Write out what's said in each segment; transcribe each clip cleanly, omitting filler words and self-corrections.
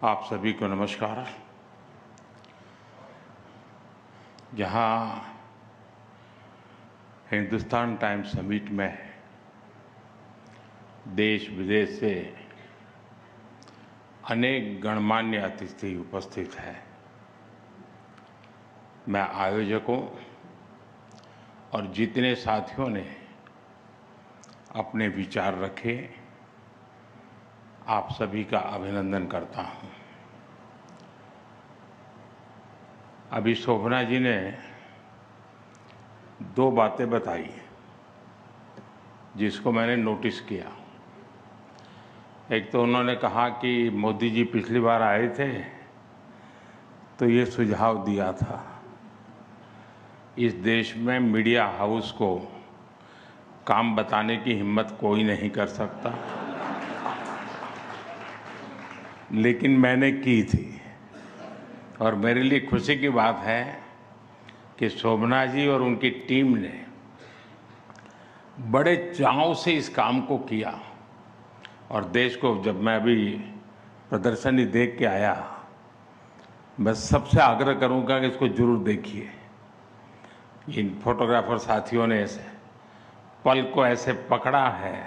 आप सभी को नमस्कार। जहां हिंदुस्तान टाइम्स समिट में देश विदेश से अनेक गणमान्य अतिथि उपस्थित हैं, मैं आयोजकों और जितने साथियों ने अपने विचार रखे, आप सभी का अभिनंदन करता हूं। अभी शोभना जी ने दो बातें बताई जिसको मैंने नोटिस किया। एक तो उन्होंने कहा कि मोदी जी पिछली बार आए थे तो ये सुझाव दिया था, इस देश में मीडिया हाउस को काम बताने की हिम्मत कोई नहीं कर सकता, लेकिन मैंने की थी। और मेरे लिए खुशी की बात है कि शोभना जी और उनकी टीम ने बड़े चाव से इस काम को किया। और देश को जब मैं अभी प्रदर्शनी देख के आया, मैं सबसे आग्रह करूंगा कि इसको जरूर देखिए। इन फोटोग्राफर साथियों ने ऐसे पल को ऐसे पकड़ा है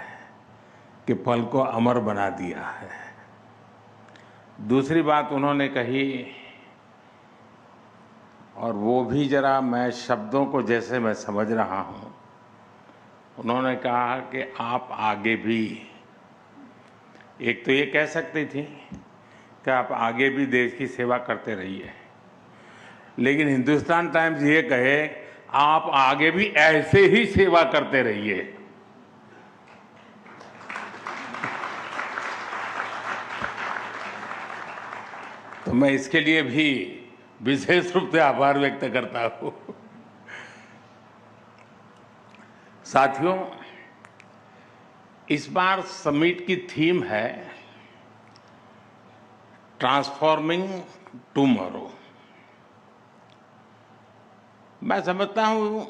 कि पल को अमर बना दिया है। दूसरी बात उन्होंने कही, और वो भी जरा मैं शब्दों को जैसे मैं समझ रहा हूं, उन्होंने कहा कि आप आगे भी, एक तो ये कह सकती थी कि आप आगे भी देश की सेवा करते रहिए, लेकिन हिंदुस्तान टाइम्स ये कहे आप आगे भी ऐसे ही सेवा करते रहिए। तो मैं इसके लिए भी विशेष रूप से आभार व्यक्त करता हूं। साथियों, इस बार समिट की थीम है ट्रांसफॉर्मिंग टुमारो। मैं समझता हूं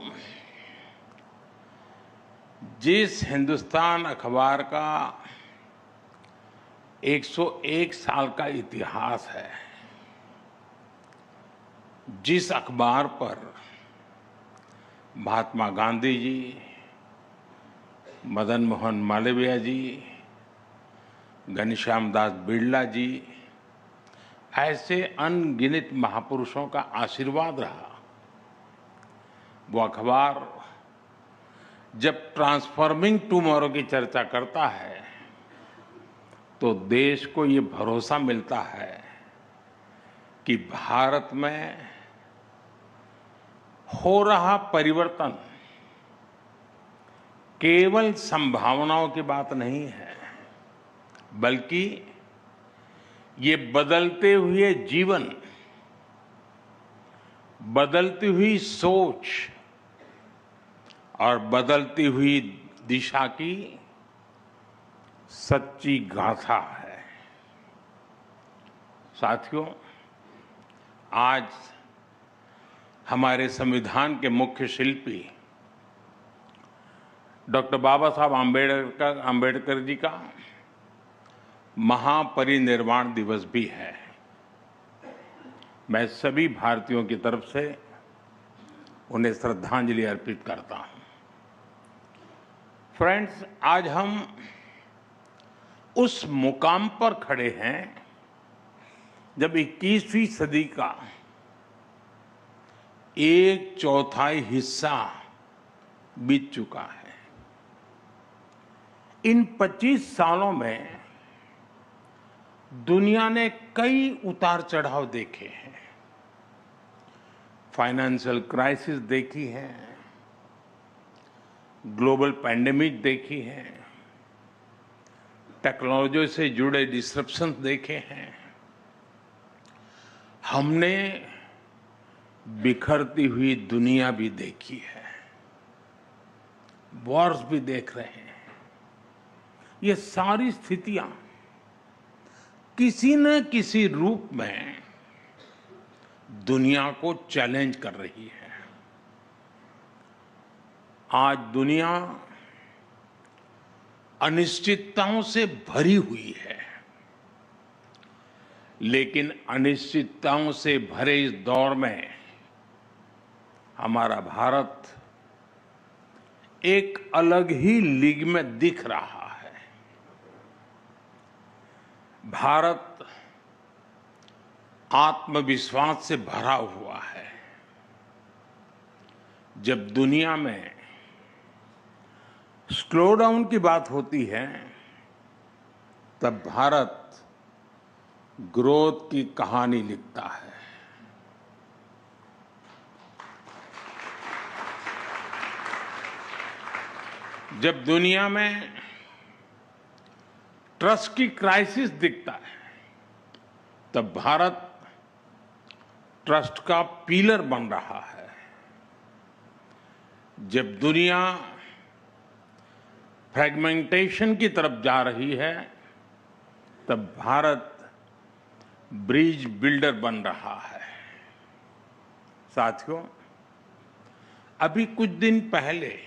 जिस हिंदुस्तान अखबार का 101 साल का इतिहास है, जिस अखबार पर महात्मा गांधी जी, मदन मोहन मालवीय जी, घनश्याम दास बिड़ला जी, ऐसे अनगिनत महापुरुषों का आशीर्वाद रहा, वो अखबार जब ट्रांसफॉर्मिंग टुमारो की चर्चा करता है तो देश को ये भरोसा मिलता है कि भारत में हो रहा परिवर्तन केवल संभावनाओं की बात नहीं है, बल्कि ये बदलते हुए जीवन, बदलती हुई सोच और बदलती हुई दिशा की सच्ची गाथा है। साथियों, आज हमारे संविधान के मुख्य शिल्पी डॉक्टर बाबा साहब आम्बेडकर जी का महापरिनिर्वाण दिवस भी है। मैं सभी भारतीयों की तरफ से उन्हें श्रद्धांजलि अर्पित करता हूं। फ्रेंड्स, आज हम उस मुकाम पर खड़े हैं जब 21वीं सदी का 1/4 हिस्सा बीत चुका है। इन 25 सालों में दुनिया ने कई उतार चढ़ाव देखे हैं। फाइनेंशियल क्राइसिस देखी है, ग्लोबल पैंडेमिक देखी है, टेक्नोलॉजी से जुड़े डिसरप्शंस देखे हैं। हमने बिखरती हुई दुनिया भी देखी है, वॉर्स भी देख रहे हैं। ये सारी स्थितियां किसी न किसी रूप में दुनिया को चैलेंज कर रही है। आज दुनिया अनिश्चितताओं से भरी हुई है। लेकिन अनिश्चितताओं से भरे इस दौर में हमारा भारत एक अलग ही लीग में दिख रहा है। भारत आत्मविश्वास से भरा हुआ है। जब दुनिया में स्लो डाउन की बात होती है, तब भारत ग्रोथ की कहानी लिखता है। जब दुनिया में ट्रस्ट की क्राइसिस दिखता है, तब भारत ट्रस्ट का पिलर बन रहा है। जब दुनिया फ्रेगमेंटेशन की तरफ जा रही है, तब भारत ब्रिज बिल्डर बन रहा है। साथियों, अभी कुछ दिन पहले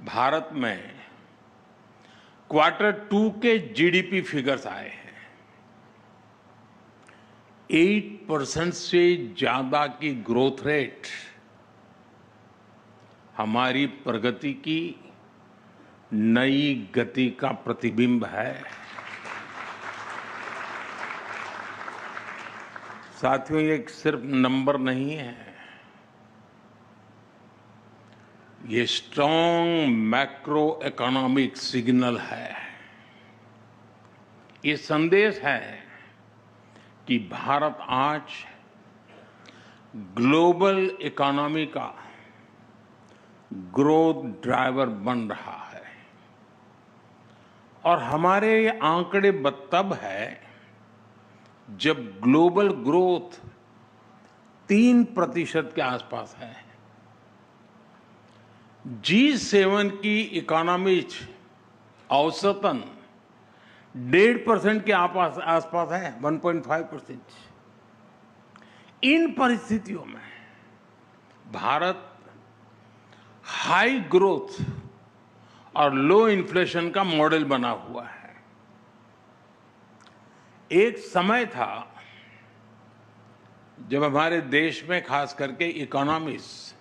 भारत में Q2 के जीडीपी फिगर्स आए हैं। 8% से ज्यादा की ग्रोथ रेट हमारी प्रगति की नई गति का प्रतिबिंब है। साथियों, ये सिर्फ नंबर नहीं है, ये स्ट्रॉन्ग मैक्रो इकोनॉमिक सिग्नल है। ये संदेश है कि भारत आज ग्लोबल इकोनॉमी का ग्रोथ ड्राइवर बन रहा है। और हमारे ये आंकड़े तब है जब ग्लोबल ग्रोथ 3% के आसपास है। G7 की इकोनॉमीज औसतन 1.5% के आसपास है, 1.5%। इन परिस्थितियों में भारत हाई ग्रोथ और लो इन्फ्लेशन का मॉडल बना हुआ है। एक समय था जब हमारे देश में खास करके इकोनॉमिस्ट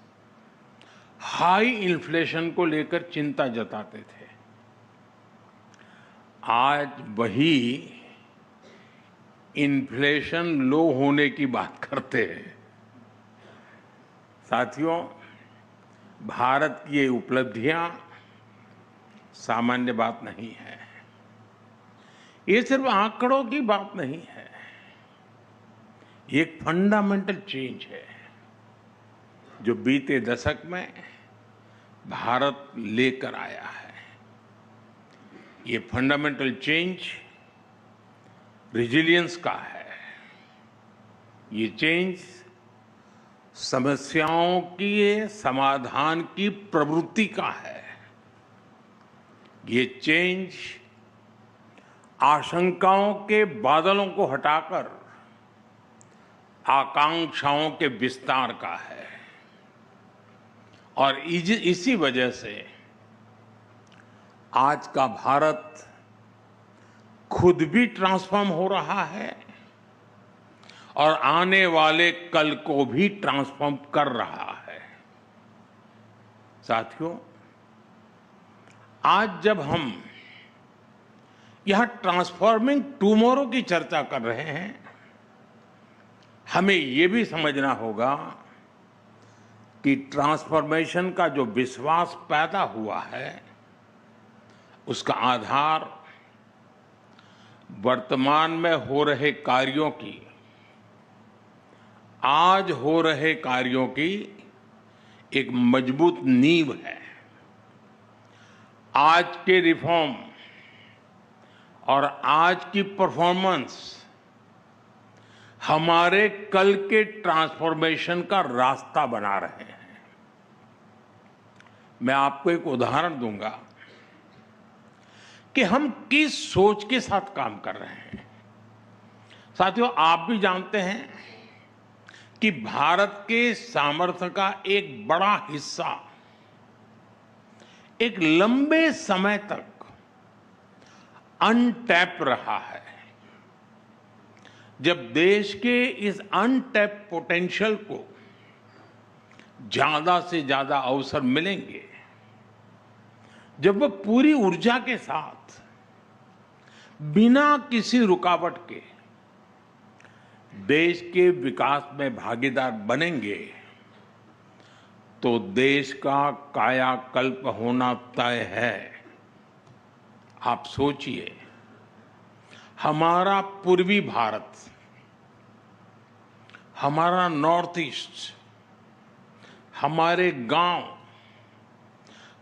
हाई इन्फ्लेशन को लेकर चिंता जताते थे। आज वही इन्फ्लेशन लो होने की बात करते हैं। साथियों, भारत की ये उपलब्धियां सामान्य बात नहीं है। ये सिर्फ आंकड़ों की बात नहीं है, ये एक फंडामेंटल चेंज है जो बीते दशक में भारत लेकर आया है। ये फंडामेंटल चेंज रिजिलियंस का है। ये चेंज समस्याओं की समाधान की प्रवृत्ति का है। ये चेंज आशंकाओं के बादलों को हटाकर आकांक्षाओं के विस्तार का है। और इसी वजह से आज का भारत खुद भी ट्रांसफॉर्म हो रहा है और आने वाले कल को भी ट्रांसफॉर्म कर रहा है। साथियों, आज जब हम यहां ट्रांसफॉर्मिंग टुमारो की चर्चा कर रहे हैं, हमें यह भी समझना होगा कि ट्रांसफॉर्मेशन का जो विश्वास पैदा हुआ है, उसका आधार वर्तमान में हो रहे कार्यों की, आज हो रहे कार्यों की एक मजबूत नींव है। आज के रिफॉर्म और आज की परफॉर्मेंस हमारे कल के ट्रांसफॉर्मेशन का रास्ता बना रहे हैं। मैं आपको एक उदाहरण दूंगा कि हम किस सोच के साथ काम कर रहे हैं। साथियों, आप भी जानते हैं कि भारत के सामर्थ्य का एक बड़ा हिस्सा एक लंबे समय तक अनटैप रहा है। जब देश के इस अनटैप्ड पोटेंशियल को ज्यादा से ज्यादा अवसर मिलेंगे, जब वह पूरी ऊर्जा के साथ बिना किसी रुकावट के देश के विकास में भागीदार बनेंगे, तो देश का कायाकल्प होना तय है। आप सोचिए, हमारा पूर्वी भारत, हमारा नॉर्थ ईस्ट, हमारे गांव,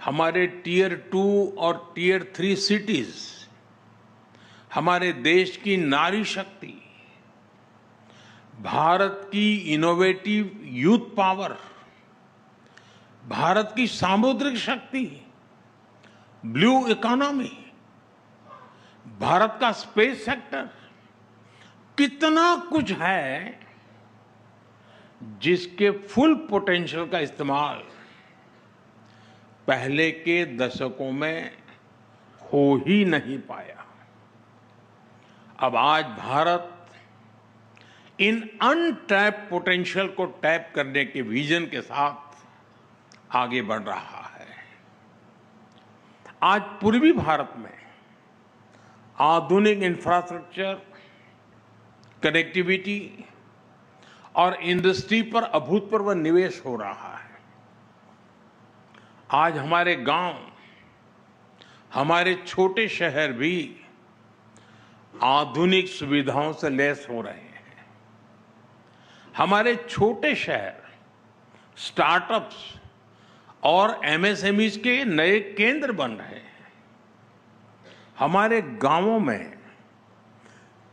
हमारे टियर 2 और टियर 3 सिटीज, हमारे देश की नारी शक्ति, भारत की इनोवेटिव यूथ पावर, भारत की सामुद्रिक शक्ति, ब्लू इकोनॉमी, भारत का स्पेस सेक्टर, कितना कुछ है जिसके फुल पोटेंशियल का इस्तेमाल पहले के दशकों में हो ही नहीं पाया। अब आज भारत इन अनटैप्ड पोटेंशियल को टैप करने के विजन के साथ आगे बढ़ रहा है। आज पूर्वी भारत में आधुनिक इंफ्रास्ट्रक्चर, कनेक्टिविटी और इंडस्ट्री पर अभूतपूर्व निवेश हो रहा है। आज हमारे गांव, हमारे छोटे शहर भी आधुनिक सुविधाओं से लैस हो रहे हैं। हमारे छोटे शहर स्टार्टअप्स और एमएसएमईज के नए केंद्र बन रहे हैं। हमारे गांवों में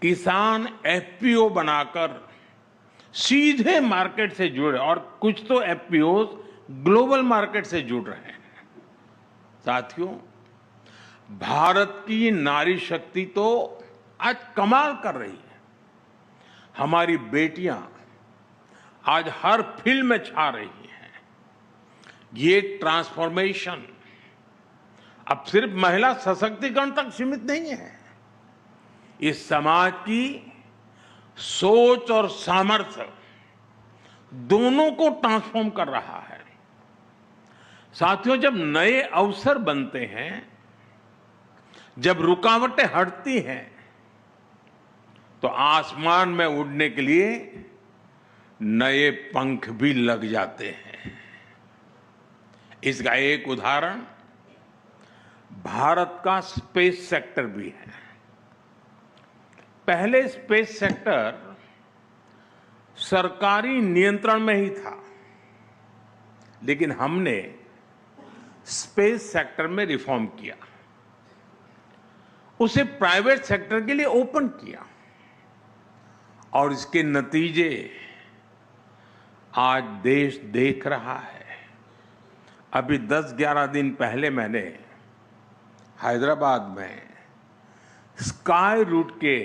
किसान एफपीओ बनाकर सीधे मार्केट से जुड़े, और कुछ तो एफपीओ ग्लोबल मार्केट से जुड़ रहे हैं। साथियों, भारत की नारी शक्ति तो आज कमाल कर रही है। हमारी बेटियां आज हर फील्ड में छा रही हैं। ये ट्रांसफॉर्मेशन अब सिर्फ महिला सशक्तिकरण तक सीमित नहीं है। इस समाज की सोच और सामर्थ्य दोनों को ट्रांसफॉर्म कर रहा है। साथियों, जब नए अवसर बनते हैं, जब रुकावटें हटती हैं, तो आसमान में उड़ने के लिए नए पंख भी लग जाते हैं। इसका एक उदाहरण भारत का स्पेस सेक्टर भी है। पहले स्पेस सेक्टर सरकारी नियंत्रण में ही था, लेकिन हमने स्पेस सेक्टर में रिफॉर्म किया, उसे प्राइवेट सेक्टर के लिए ओपन किया, और इसके नतीजे आज देश देख रहा है। अभी 10-11 दिन पहले मैंने हैदराबाद में स्काई रूट के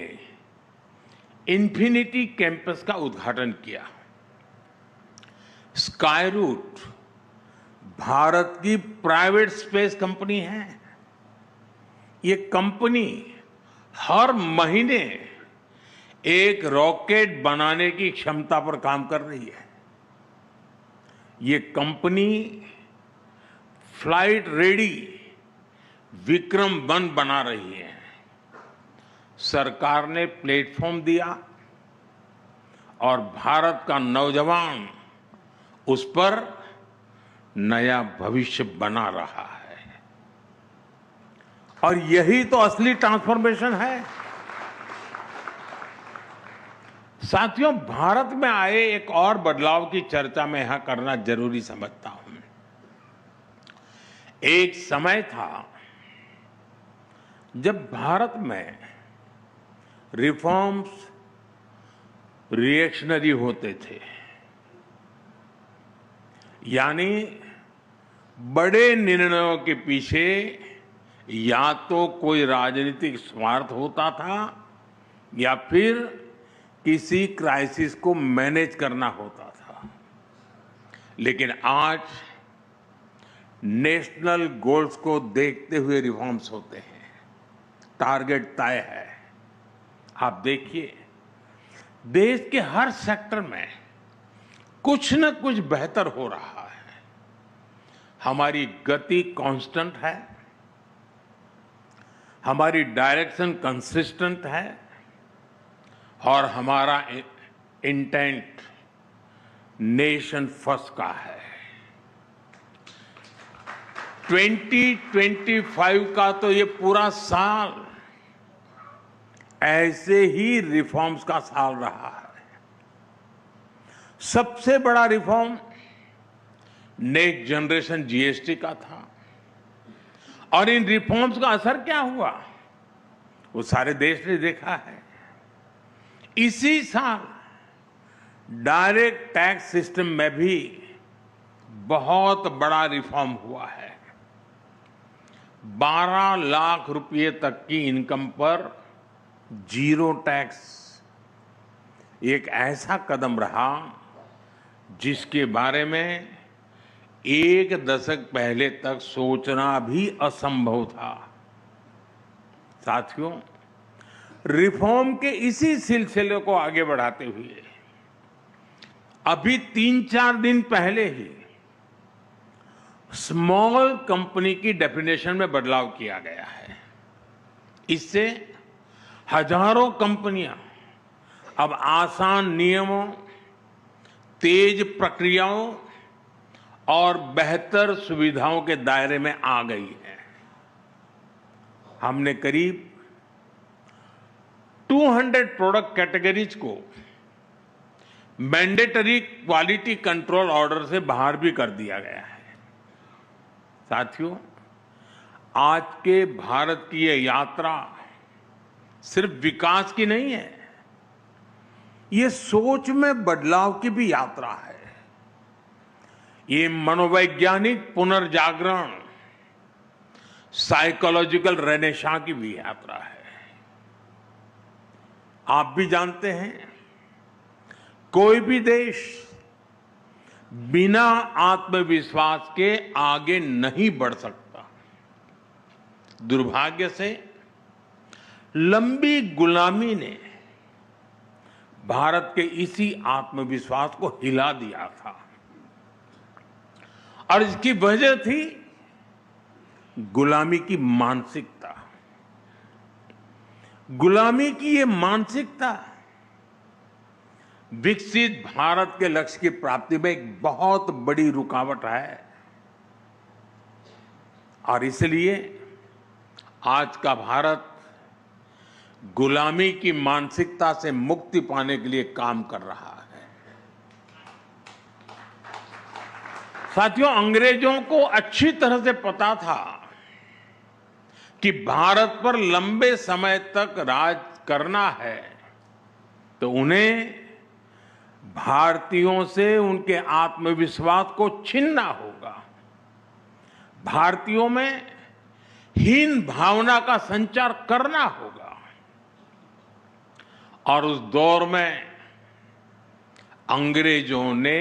इन्फिनिटी कैंपस का उद्घाटन किया। स्काई रूट भारत की प्राइवेट स्पेस कंपनी है। ये कंपनी हर महीने एक रॉकेट बनाने की क्षमता पर काम कर रही है। ये कंपनी फ्लाइट रेडी विक्रम-1 बना रही है। सरकार ने प्लेटफॉर्म दिया और भारत का नौजवान उस पर नया भविष्य बना रहा है। और यही तो असली ट्रांसफॉर्मेशन है। साथियों, भारत में आए एक और बदलाव की चर्चा मैं यहां करना जरूरी समझता हूं। एक समय था जब भारत में रिफॉर्म्स रिएक्शनरी होते थे, यानी बड़े निर्णयों के पीछे या तो कोई राजनीतिक स्वार्थ होता था या फिर किसी क्राइसिस को मैनेज करना होता था। लेकिन आज नेशनल गोल्स को देखते हुए रिफॉर्म्स होते हैं। टारगेट तय है। आप देखिए, देश के हर सेक्टर में कुछ न कुछ बेहतर हो रहा है। हमारी गति कांस्टेंट है, हमारी डायरेक्शन कंसिस्टेंट है और हमारा इंटेंट नेशन फर्स्ट का है। 2025 का तो ये पूरा साल ऐसे ही रिफॉर्म्स का साल रहा है। सबसे बड़ा रिफॉर्म नेक्स्ट जनरेशन जीएसटी का था और इन रिफॉर्म्स का असर क्या हुआ वो सारे देश ने देखा है। इसी साल डायरेक्ट टैक्स सिस्टम में भी बहुत बड़ा रिफॉर्म हुआ है। 12 लाख रुपए तक की इनकम पर जीरो टैक्स एक ऐसा कदम रहा जिसके बारे में एक दशक पहले तक सोचना भी असंभव था। साथियों, रिफॉर्म के इसी सिलसिले को आगे बढ़ाते हुए अभी 3-4 दिन पहले ही स्मॉल कंपनी की डेफिनेशन में बदलाव किया गया है। इससे हजारों कंपनियां अब आसान नियमों, तेज प्रक्रियाओं और बेहतर सुविधाओं के दायरे में आ गई है। हमने करीब 200 प्रोडक्ट कैटेगरीज को मैंडेटरी क्वालिटी कंट्रोल ऑर्डर से बाहर भी कर दिया गया है। साथियों, आज के भारत की ये यात्रा सिर्फ विकास की नहीं है, ये सोच में बदलाव की भी यात्रा है। ये मनोवैज्ञानिक पुनर्जागरण, साइकोलॉजिकल रेनेसां की भी यात्रा है। आप भी जानते हैं, कोई भी देश बिना आत्मविश्वास के आगे नहीं बढ़ सकता। दुर्भाग्य से लंबी गुलामी ने भारत के इसी आत्मविश्वास को हिला दिया था और इसकी वजह थी गुलामी की मानसिकता। गुलामी की ये मानसिकता विकसित भारत के लक्ष्य की प्राप्ति में एक बहुत बड़ी रुकावट है और इसलिए आज का भारत गुलामी की मानसिकता से मुक्ति पाने के लिए काम कर रहा है। साथियों, अंग्रेजों को अच्छी तरह से पता था कि भारत पर लंबे समय तक राज करना है तो उन्हें भारतीयों से उनके आत्मविश्वास को छीनना होगा। भारतीयों में हीन भावना का संचार करना होगा और उस दौर में अंग्रेजों ने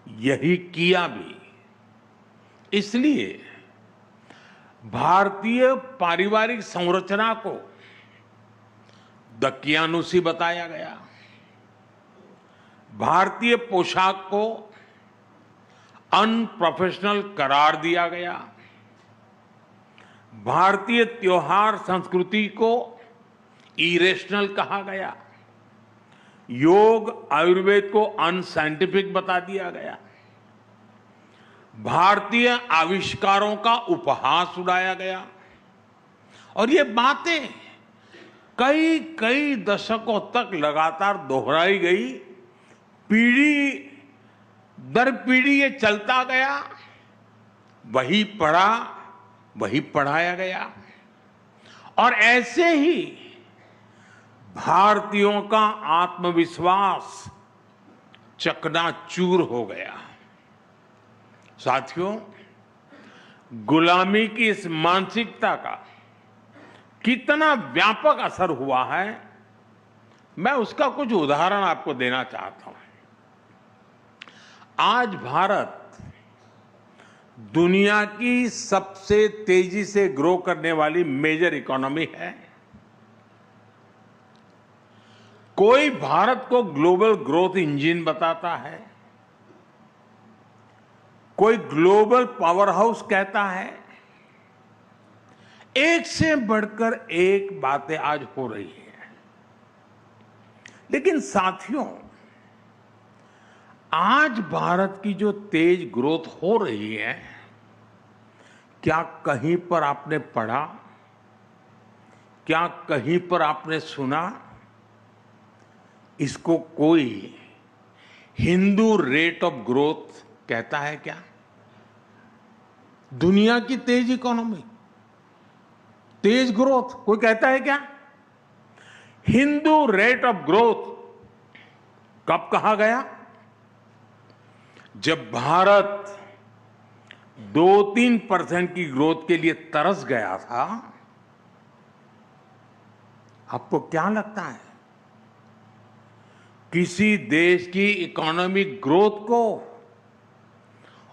यही किया भी। इसलिए भारतीय पारिवारिक संरचना को दकियानुसी बताया गया, भारतीय पोशाक को अनप्रोफेशनल करार दिया गया, भारतीय त्योहार संस्कृति को इरेशनल कहा गया, योग आयुर्वेद को अनसाइंटिफिक बता दिया गया, भारतीय आविष्कारों का उपहास उड़ाया गया और ये बातें कई कई दशकों तक लगातार दोहराई गई। पीढ़ी दर पीढ़ी ये चलता गया, वही पढ़ा वही पढ़ाया गया और ऐसे ही भारतीयों का आत्मविश्वास चकनाचूर हो गया। साथियों, गुलामी की इस मानसिकता का कितना व्यापक असर हुआ है, मैं उसका कुछ उदाहरण आपको देना चाहता हूं। आज भारत दुनिया की सबसे तेजी से ग्रो करने वाली मेजर इकोनॉमी है। कोई भारत को ग्लोबल ग्रोथ इंजन बताता है, कोई ग्लोबल पावर हाउस कहता है। एक से बढ़कर एक बातें आज हो रही हैं। लेकिन साथियों, आज भारत की जो तेज ग्रोथ हो रही है, क्या कहीं पर आपने पढ़ा, क्या कहीं पर आपने सुना, इसको कोई हिंदू रेट ऑफ ग्रोथ कहता है क्या? दुनिया की तेज इकोनॉमी, तेज ग्रोथ कोई कहता है क्या? हिंदू रेट ऑफ ग्रोथ कब कहा गया? जब भारत 2-3% की ग्रोथ के लिए तरस गया था। आपको क्या लगता है, किसी देश की इकोनॉमिक ग्रोथ को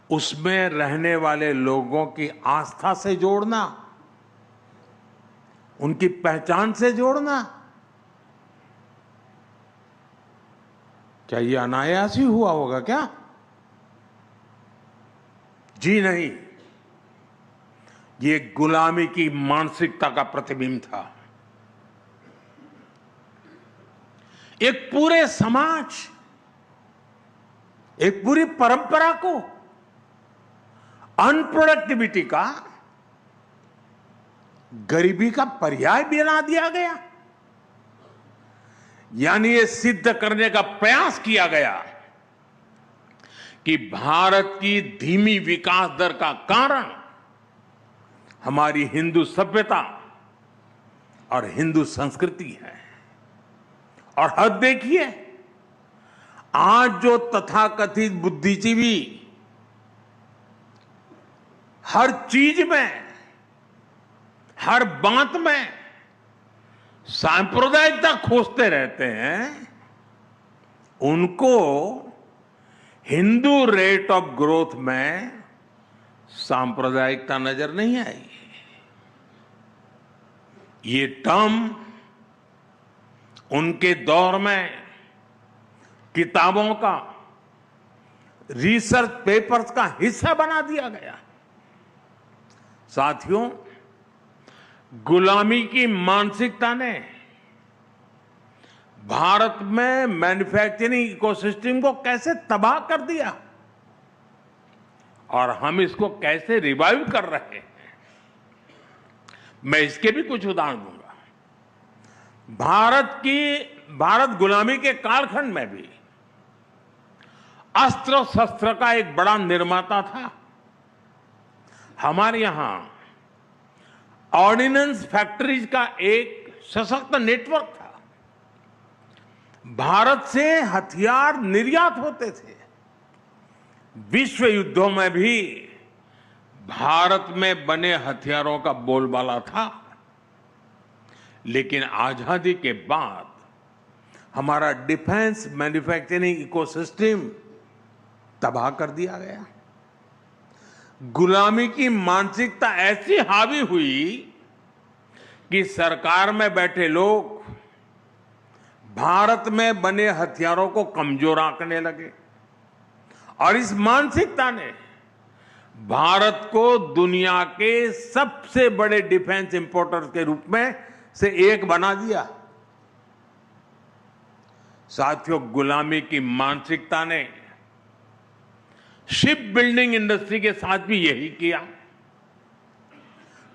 उसमें रहने वाले लोगों की आस्था से जोड़ना, उनकी पहचान से जोड़ना, क्या ये अनायास ही हुआ होगा क्या? जी नहीं, ये गुलामी की मानसिकता का प्रतिबिंब था। एक पूरे समाज, एक पूरी परंपरा को अनप्रोडक्टिविटी का, गरीबी का पर्याय बना दिया गया। यानी ये सिद्ध करने का प्रयास किया गया कि भारत की धीमी विकास दर का कारण हमारी हिंदू सभ्यता और हिंदू संस्कृति है। और हद देखिए, आज जो तथाकथित बुद्धिजीवी हर चीज में, हर बात में सांप्रदायिकता खोजते रहते हैं, उनको हिंदू रेट ऑफ ग्रोथ में सांप्रदायिकता नजर नहीं आई। ये टर्म उनके दौर में किताबों का, रिसर्च पेपर्स का हिस्सा बना दिया गया। साथियों, गुलामी की मानसिकता ने भारत में मैन्युफैक्चरिंग इकोसिस्टम को कैसे तबाह कर दिया और हम इसको कैसे रिवाइव कर रहे हैं, मैं इसके भी कुछ उदाहरण दूंगा। भारत गुलामी के कालखंड में भी अस्त्र शस्त्र का एक बड़ा निर्माता था। हमारे यहां ऑर्डिनेंस फैक्ट्रीज का एक सशक्त नेटवर्क था। भारत से हथियार निर्यात होते थे। विश्व युद्धों में भी भारत में बने हथियारों का बोलबाला था। लेकिन आजादी के बाद हमारा डिफेंस मैन्युफैक्चरिंग इकोसिस्टम तबाह कर दिया गया। गुलामी की मानसिकता ऐसी हावी हुई कि सरकार में बैठे लोग भारत में बने हथियारों को कमजोर आंकने लगे और इस मानसिकता ने भारत को दुनिया के सबसे बड़े डिफेंस इंपोर्टर के रूप में से एक बना दिया। साथियों, गुलामी की मानसिकता ने शिप बिल्डिंग इंडस्ट्री के साथ भी यही किया।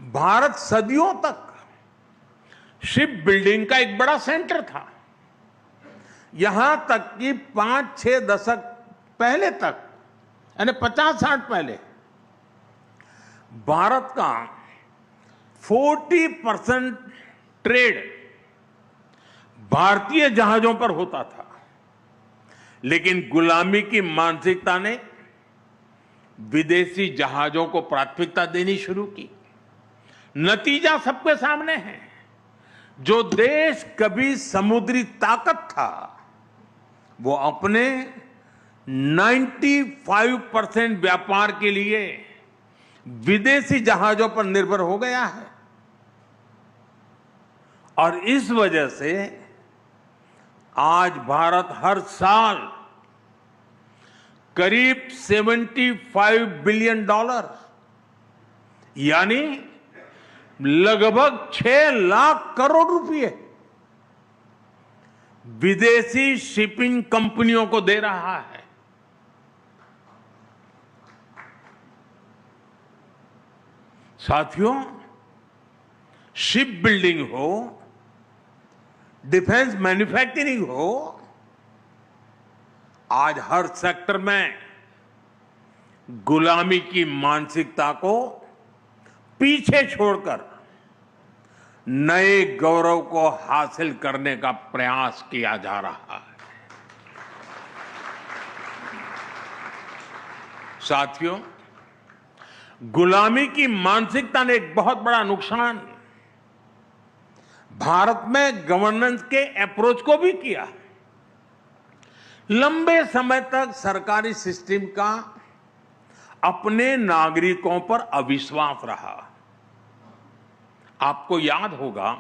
भारत सदियों तक शिप बिल्डिंग का एक बड़ा सेंटर था। यहां तक कि 5-6 दशक पहले तक, यानी 50-60 पहले, भारत का 40% ट्रेड भारतीय जहाजों पर होता था। लेकिन गुलामी की मानसिकता ने विदेशी जहाजों को प्राथमिकता देनी शुरू की। नतीजा सबके सामने है। जो देश कभी समुद्री ताकत था, वो अपने 95% व्यापार के लिए विदेशी जहाजों पर निर्भर हो गया है। और इस वजह से आज भारत हर साल करीब $75 बिलियन यानी लगभग 6 लाख करोड़ रुपए विदेशी शिपिंग कंपनियों को दे रहा है। साथियों, शिप बिल्डिंग हो, डिफेंस मैन्युफैक्चरिंग हो, आज हर सेक्टर में गुलामी की मानसिकता को पीछे छोड़कर नए गौरव को हासिल करने का प्रयास किया जा रहा है। साथियों, गुलामी की मानसिकता ने एक बहुत बड़ा नुकसान भारत में गवर्नेंस के अप्रोच को भी किया। लंबे समय तक सरकारी सिस्टम का अपने नागरिकों पर अविश्वास रहा। आपको याद होगा,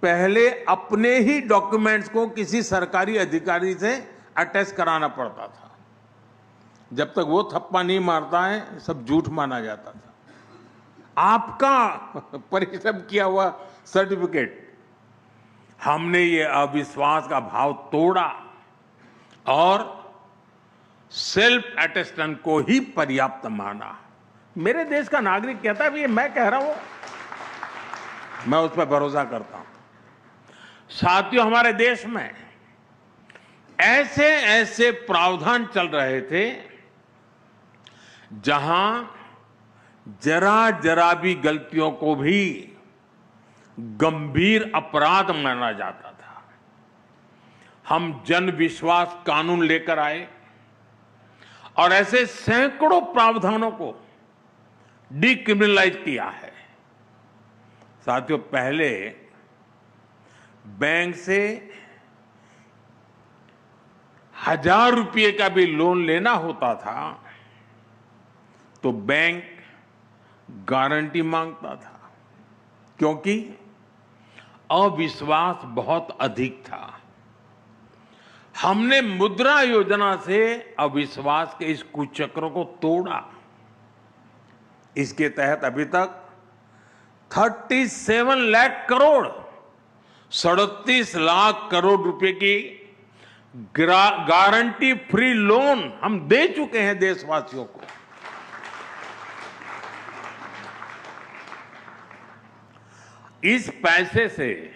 पहले अपने ही डॉक्यूमेंट्स को किसी सरकारी अधिकारी से अटैच कराना पड़ता था। जब तक वो थप्पा नहीं मारता है, सब झूठ माना जाता था। आपका परिश्रम किया हुआ सर्टिफिकेट, हमने ये अविश्वास का भाव तोड़ा और सेल्फ अटेस्टेंट को ही पर्याप्त माना। मेरे देश का नागरिक कहता है, ये मैं कह रहा हूं, मैं उस पर भरोसा करता हूं। साथियों, हमारे देश में ऐसे ऐसे प्रावधान चल रहे थे जहां जरा जरा भी गलतियों को भी गंभीर अपराध माना जाता था। हम जन विश्वास कानून लेकर आए और ऐसे सैकड़ों प्रावधानों को डिक्रिमिनलाइज किया है। साथियों, पहले बैंक से 1000 रुपये का भी लोन लेना होता था तो बैंक गारंटी मांगता था, क्योंकि अविश्वास बहुत अधिक था। हमने मुद्रा योजना से अविश्वास के इस कुचक्र को तोड़ा। इसके तहत अभी तक 37 लाख करोड़, 37 लाख करोड़ रुपए की गारंटी फ्री लोन हम दे चुके हैं देशवासियों को। इस पैसे से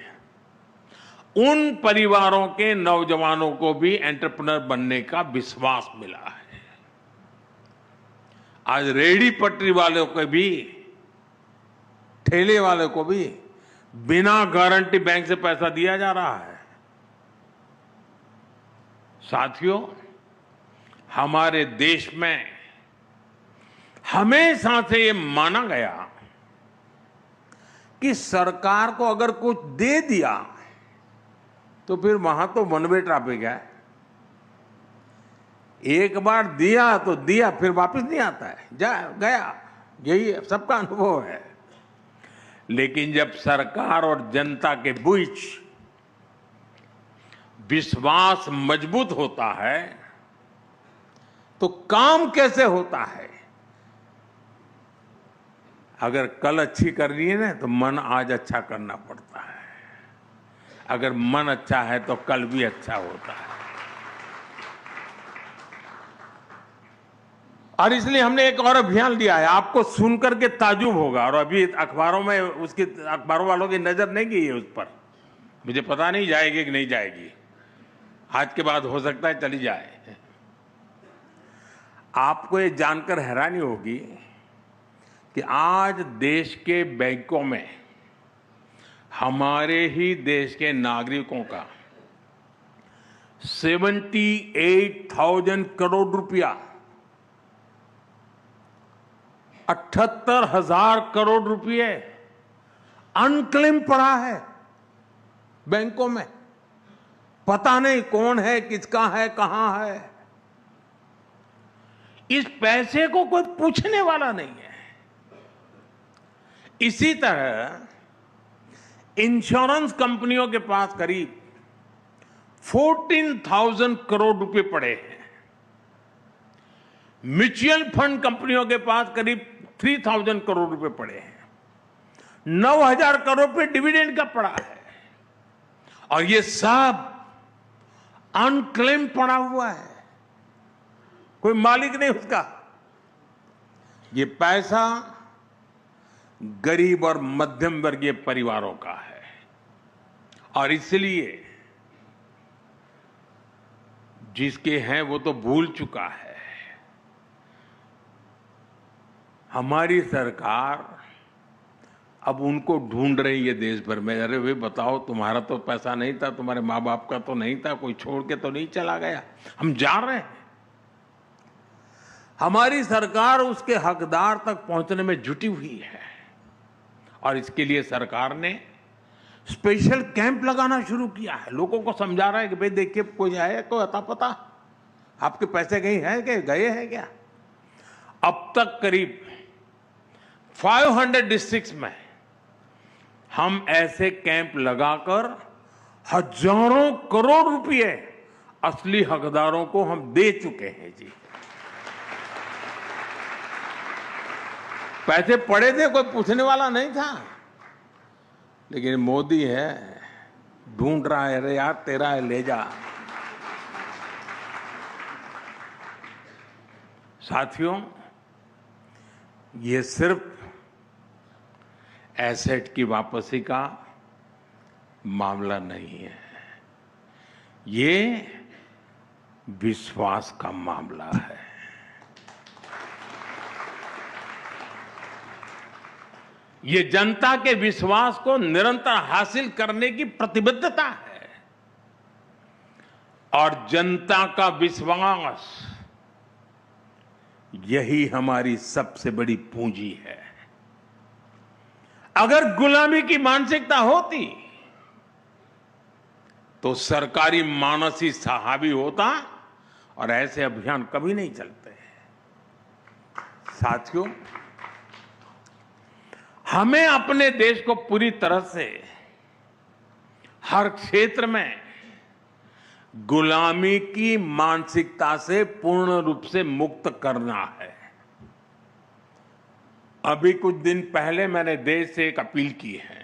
उन परिवारों के नौजवानों को भी एंटरप्रेन्योर बनने का विश्वास मिला है। आज रेहड़ी पटरी वालों को भी, ठेले वाले को भी बिना गारंटी बैंक से पैसा दिया जा रहा है। साथियों, हमारे देश में हमेशा से ये माना गया कि सरकार को अगर कुछ दे दिया तो फिर वहां तो वन वे ट्रैफिक है। एक बार दिया तो दिया, फिर वापस नहीं आता है, जा गया। यही सबका अनुभव है। लेकिन जब सरकार और जनता के बीच विश्वास मजबूत होता है तो काम कैसे होता है। अगर कल अच्छी करनी है ना तो मन आज अच्छा करना पड़ता है। अगर मन अच्छा है तो कल भी अच्छा होता है। और इसलिए हमने एक और अभियान लिया है। आपको सुनकर के ताजुब होगा, और अभी अखबारों में उसकी, अखबारों वालों की नजर नहीं गई है उस पर। मुझे पता नहीं जाएगी कि नहीं जाएगी, आज के बाद हो सकता है चली जाए। आपको ये जानकर हैरानी होगी कि आज देश के बैंकों में हमारे ही देश के नागरिकों का 78,000 करोड़ रुपया, 78,000 करोड़ रुपये अनक्लेम पड़ा है बैंकों में। पता नहीं कौन है, किसका है, कहां है। इस पैसे को कोई पूछने वाला नहीं है। इसी तरह इंश्योरेंस कंपनियों के पास करीब 14,000 करोड़ रुपए पड़े हैं। म्यूचुअल फंड कंपनियों के पास करीब 3,000 करोड़ रुपए पड़े हैं। 9,000 करोड़ रुपए डिविडेंड का पड़ा है, और ये सब अनक्लेम पड़ा हुआ है, कोई मालिक नहीं उसका। ये पैसा गरीब और मध्यम वर्गीय परिवारों का है, और इसलिए जिसके हैं वो तो भूल चुका है। हमारी सरकार अब उनको ढूंढ रही है देश भर में। अरे वे बताओ, तुम्हारा तो पैसा नहीं था, तुम्हारे माँ बाप का तो नहीं था, कोई छोड़ के तो नहीं चला गया। हम जा रहे हैं। हमारी सरकार उसके हकदार तक पहुंचने में जुटी हुई है, और इसके लिए सरकार ने स्पेशल कैंप लगाना शुरू किया है। लोगों को समझा रहा है कि भाई देखिए, कोई है कोई अता पता, आपके पैसे कहीं हैं क्या, गए हैं क्या। अब तक करीब 500 डिस्ट्रिक्ट्स में हम ऐसे कैंप लगाकर हजारों करोड़ रुपए असली हकदारों को हम दे चुके हैं जी। पैसे पड़े थे, कोई पूछने वाला नहीं था, लेकिन मोदी है, ढूंढ रहा है, अरे यार तेरा है, ले जा। साथियों, ये सिर्फ एसेट की वापसी का मामला नहीं है, ये विश्वास का मामला है। ये जनता के विश्वास को निरंतर हासिल करने की प्रतिबद्धता है, और जनता का विश्वास यही हमारी सबसे बड़ी पूंजी है। अगर गुलामी की मानसिकता होती तो सरकारी मानस ही हावी होता, और ऐसे अभियान कभी नहीं चलते। साथियों, हमें अपने देश को पूरी तरह से हर क्षेत्र में गुलामी की मानसिकता से पूर्ण रूप से मुक्त करना है। अभी कुछ दिन पहले मैंने देश से एक अपील की है।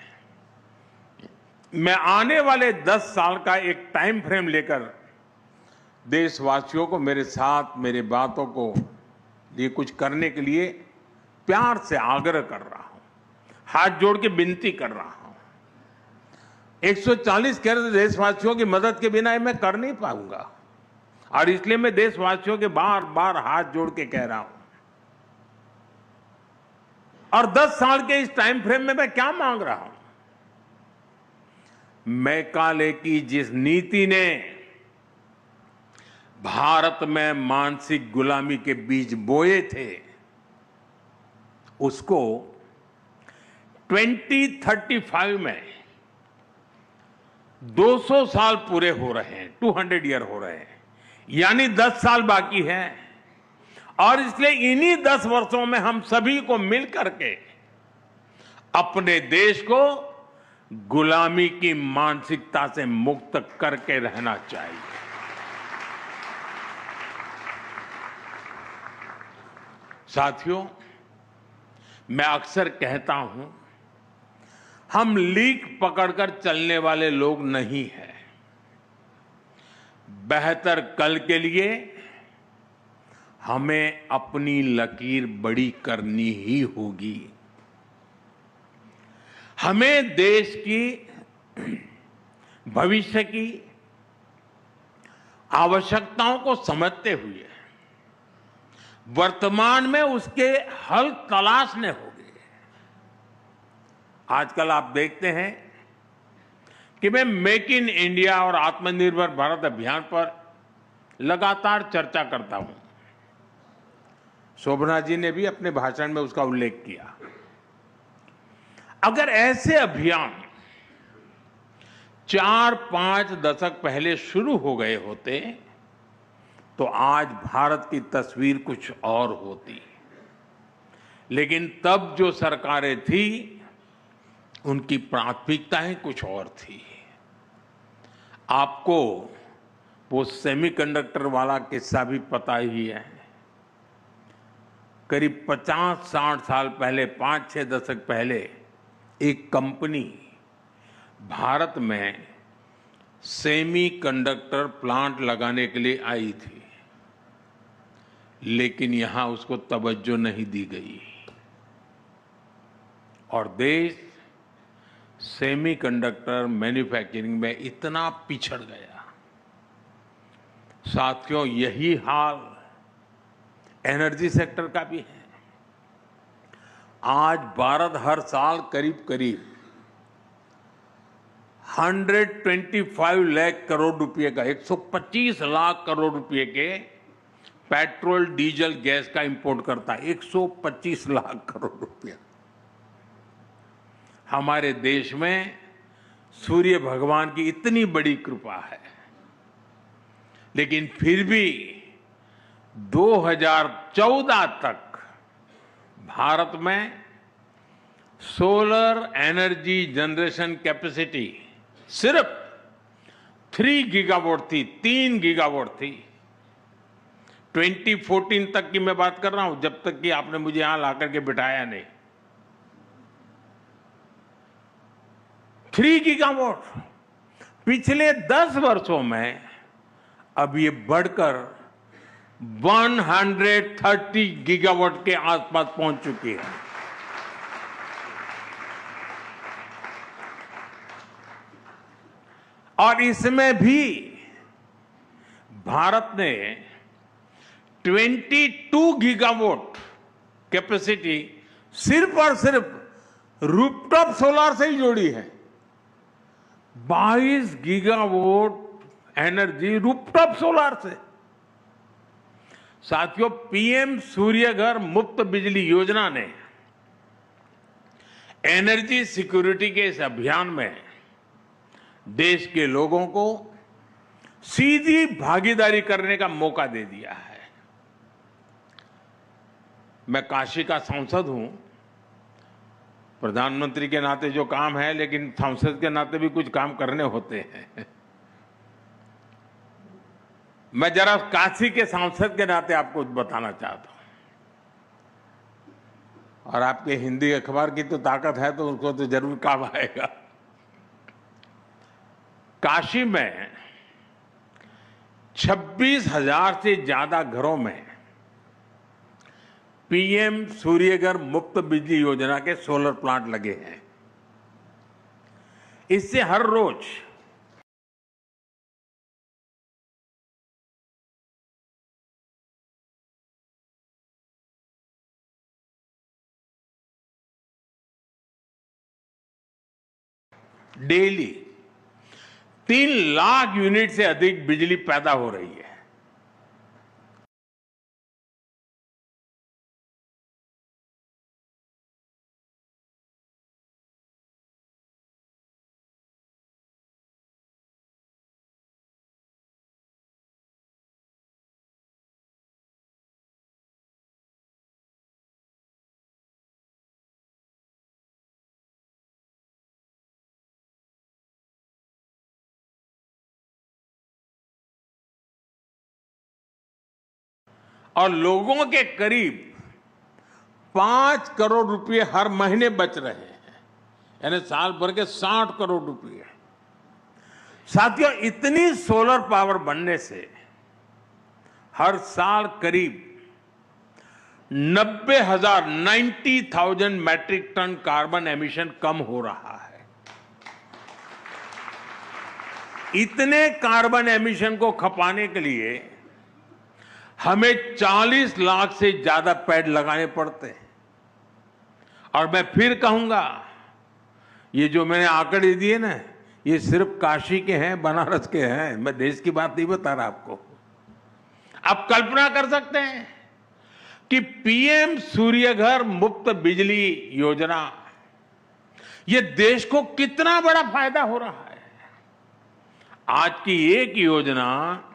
मैं आने वाले 10 साल का एक टाइम फ्रेम लेकर देशवासियों को मेरे साथ मेरे बातों को लिए कुछ करने के लिए प्यार से आग्रह कर रहा हूं, हाथ जोड़ के विनती कर रहा हूं। 140 करोड़ देशवासियों की मदद के बिना मैं कर नहीं पाऊंगा, और इसलिए मैं देशवासियों के बार बार हाथ जोड़ के कह रहा हूं। और 10 साल के इस टाइम फ्रेम में मैं क्या मांग रहा हूं? मैकाले की जिस नीति ने भारत में मानसिक गुलामी के बीज बोए थे, उसको 2035 में 200 साल पूरे हो रहे हैं, 200 ईयर हो रहे हैं, यानी 10 साल बाकी हैं। और इसलिए इन्हीं 10 वर्षों में हम सभी को मिलकर के अपने देश को गुलामी की मानसिकता से मुक्त करके रहना चाहिए। साथियों, मैं अक्सर कहता हूं, हम लीक पकड़कर चलने वाले लोग नहीं हैं। बेहतर कल के लिए हमें अपनी लकीर बड़ी करनी ही होगी। हमें देश की भविष्य की आवश्यकताओं को समझते हुए वर्तमान में उसके हल तलाशने होंगे। आजकल आप देखते हैं कि मैं मेक इन इंडिया और आत्मनिर्भर भारत अभियान पर लगातार चर्चा करता हूं। शोभना जी ने भी अपने भाषण में उसका उल्लेख किया। अगर ऐसे अभियान 4-5 दशक पहले शुरू हो गए होते तो आज भारत की तस्वीर कुछ और होती। लेकिन तब जो सरकारें थी, उनकी प्राथमिकताएं कुछ और थी। आपको वो सेमीकंडक्टर वाला किस्सा भी पता ही है। करीब 50-60 साल पहले, 5-6 दशक पहले एक कंपनी भारत में सेमीकंडक्टर प्लांट लगाने के लिए आई थी, लेकिन यहां उसको तवज्जो नहीं दी गई और देश सेमीकंडक्टर मैन्युफैक्चरिंग में इतना पिछड़ गया। साथियों, यही हाल एनर्जी सेक्टर का भी है। आज भारत हर साल करीब करीब 125 लाख करोड़ रुपए का, 125 लाख करोड़ रुपए के पेट्रोल डीजल गैस का इंपोर्ट करता है। 125 लाख करोड़ रुपया। हमारे देश में सूर्य भगवान की इतनी बड़ी कृपा है, लेकिन फिर भी 2014 तक भारत में सोलर एनर्जी जनरेशन कैपेसिटी सिर्फ 3 गीगावाट थी, 3 गीगावाट थी। 2014 तक की मैं बात कर रहा हूं, जब तक कि आपने मुझे यहां लाकर के बिठाया नहीं। 3 गीगावाट। पिछले 10 वर्षों में अब ये बढ़कर 130 गीगावाट के आसपास पहुंच चुकी है। और इसमें भी भारत ने 22 गीगावाट कैपेसिटी सिर्फ और सिर्फ रूफटॉप सोलर से ही जोड़ी है। 22 गीगावाट एनर्जी रूफटॉप सोलर से। साथियों, पीएम सूर्यघर मुफ्त बिजली योजना ने एनर्जी सिक्योरिटी के इस अभियान में देश के लोगों को सीधी भागीदारी करने का मौका दे दिया है। मैं काशी का सांसद हूं, प्रधानमंत्री के नाते जो काम है, लेकिन सांसद के नाते भी कुछ काम करने होते हैं। मैं जरा काशी के सांसद के नाते आपको बताना चाहता हूं, और आपके हिंदी अखबार की तो ताकत है तो उसको तो जरूर काम आएगा। काशी में 26,000 से ज्यादा घरों में पीएम सूर्यघर मुफ्त बिजली योजना के सोलर प्लांट लगे हैं। इससे हर रोज डेली 3 लाख यूनिट से अधिक बिजली पैदा हो रही है। और लोगों के करीब 5 करोड़ रुपए हर महीने बच रहे हैं, यानी साल भर के 60 करोड़ रुपए। साथियों, इतनी सोलर पावर बनने से हर साल करीब 90,000 मैट्रिक टन कार्बन एमिशन कम हो रहा है। इतने कार्बन एमिशन को खपाने के लिए हमें 40 लाख से ज्यादा पेड़ लगाने पड़ते हैं। और मैं फिर कहूंगा, ये जो मैंने आंकड़े दिए ना, ये सिर्फ काशी के हैं, बनारस के हैं। मैं देश की बात नहीं बता रहा आपको। आप कल्पना कर सकते हैं कि पीएम सूर्यघर मुफ्त बिजली योजना, ये देश को कितना बड़ा फायदा हो रहा है। आज की एक योजना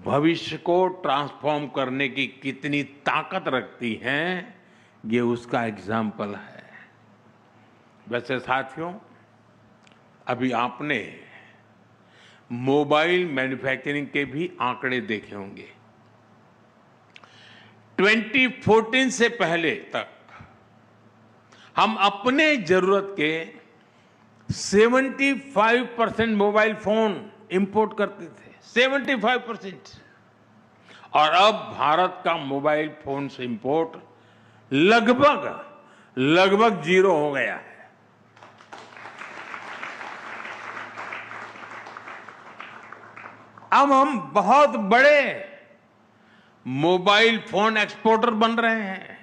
भविष्य को ट्रांसफॉर्म करने की कितनी ताकत रखती है, ये उसका एग्जाम्पल है। वैसे साथियों, अभी आपने मोबाइल मैन्युफैक्चरिंग के भी आंकड़े देखे होंगे। 2014 से पहले तक हम अपने जरूरत के 75% मोबाइल फोन इंपोर्ट करते थे, 75%। और अब भारत का मोबाइल फोन से इंपोर्ट लगभग जीरो हो गया है। अब हम बहुत बड़े मोबाइल फोन एक्सपोर्टर बन रहे हैं।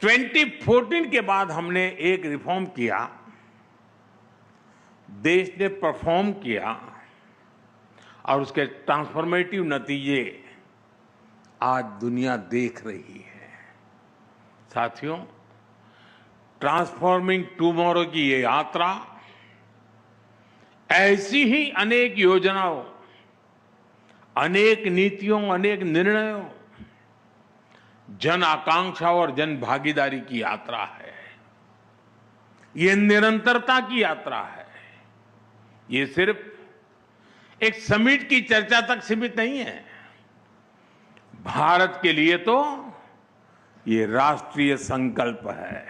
2014 के बाद हमने एक रिफॉर्म किया, देश ने परफॉर्म किया और उसके ट्रांसफॉर्मेटिव नतीजे आज दुनिया देख रही है। साथियों, ट्रांसफॉर्मिंग टुमारो की ये यात्रा ऐसी ही अनेक योजनाओं, अनेक नीतियों, अनेक निर्णयों, जन आकांक्षा और जन भागीदारी की यात्रा है। ये निरंतरता की यात्रा है। ये सिर्फ एक समिट की चर्चा तक सीमित नहीं है। भारत के लिए तो ये राष्ट्रीय संकल्प है।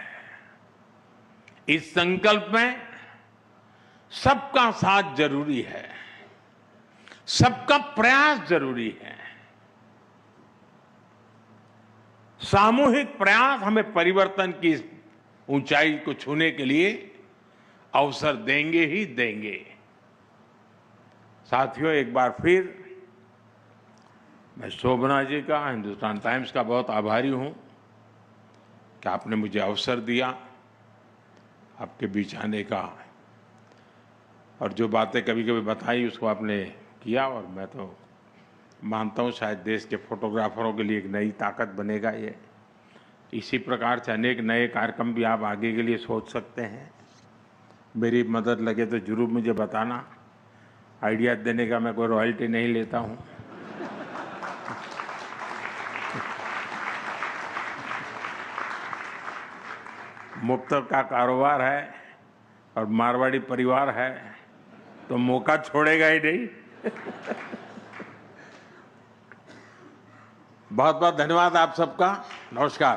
इस संकल्प में सबका साथ जरूरी है, सबका प्रयास जरूरी है। सामूहिक प्रयास हमें परिवर्तन की ऊंचाई को छूने के लिए अवसर देंगे ही देंगे। साथियों, एक बार फिर मैं शोभना जी का, हिंदुस्तान टाइम्स का बहुत आभारी हूं कि आपने मुझे अवसर दिया आपके बीच आने का, और जो बातें कभी कभी बताई उसको आपने किया। और मैं तो मानता हूं शायद देश के फोटोग्राफरों के लिए एक नई ताकत बनेगा ये। इसी प्रकार से अनेक नए कार्यक्रम भी आप आगे के लिए सोच सकते हैं। मेरी मदद लगे तो जरूर मुझे बताना। आइडिया देने का मैं कोई रॉयल्टी नहीं लेता हूं। मुफ्त का कारोबार है और मारवाड़ी परिवार है तो मौका छोड़ेगा ही नहीं। बहुत बहुत धन्यवाद आप सबका। नमस्कार।